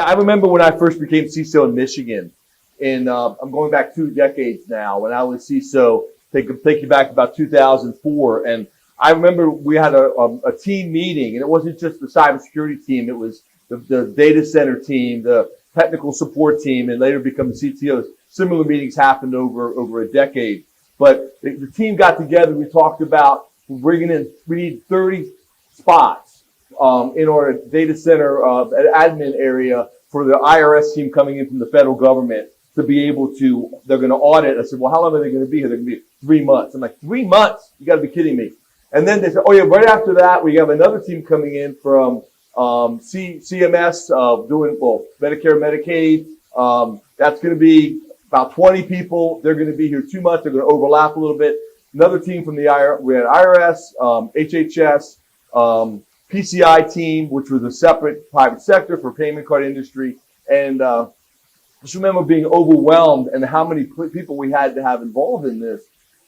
I remember when I first became CISO in Michigan, and I'm going back 2 decades now. When I was CISO, take you back about 2004, and I remember we had a team meeting, and it wasn't just the cybersecurity team; it was the data center team, the technical support team, and later become the CTOs. Similar meetings happened over a decade, but the team got together. We talked about bringing in. We need 30 spots in our data center admin area for the IRS team coming in from the federal government to be able to, they're going to audit. I said, well, how long are they going to be here? They're going to be 3 months. I'm like, 3 months? You got to be kidding me. And then they said, oh yeah, right after that, we have another team coming in from CMS doing, well, Medicare, Medicaid. That's going to be about 20 people. They're going to be here 2 months. They're going to overlap a little bit. Another team from the IRS, we had IRS, HHS, PCI team, which was a separate private sector for payment card industry. And just remember being overwhelmed and how many people we had to have involved in this.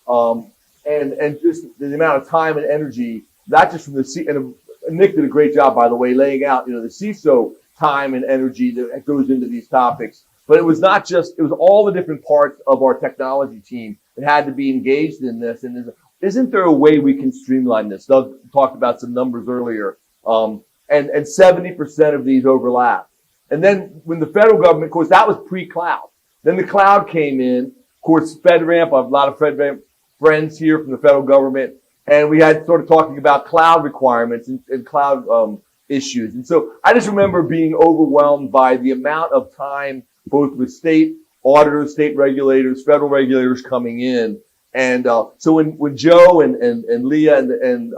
And just the amount of time and energy, not just from the and Nick did a great job, by the way, laying out, the CISO time and energy that goes into these topics. But it was not just, it was all the different parts of our technology team that had to be engaged in this. And isn't there a way we can streamline this? Doug talked about some numbers earlier. And 70% of these overlap. And then when the federal government, of course, that was pre-cloud. Then the cloud came in. Of course, FedRAMP, I have a lot of FedRAMP friends here from the federal government. And we had sort of talking about cloud requirements and cloud issues. And so I just remember being overwhelmed by the amount of time, both with state auditors, state regulators, federal regulators coming in. And so when Joe and Leah and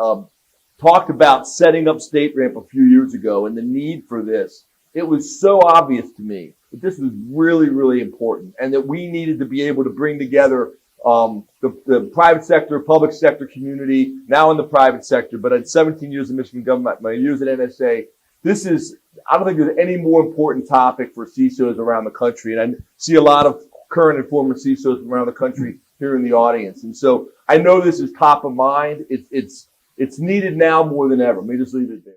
talked about setting up StateRAMP a few years ago and the need for this, it was so obvious to me that this was really, really important and that we needed to be able to bring together the private sector, public sector community, now in the private sector, but at 17 years in Michigan government, my years at NSA, this is, I don't think there's any more important topic for CISOs around the country. And I see a lot of current and former CISOs around the country here in the audience. And so I know this is top of mind. It's needed now more than ever. Let me just leave it there.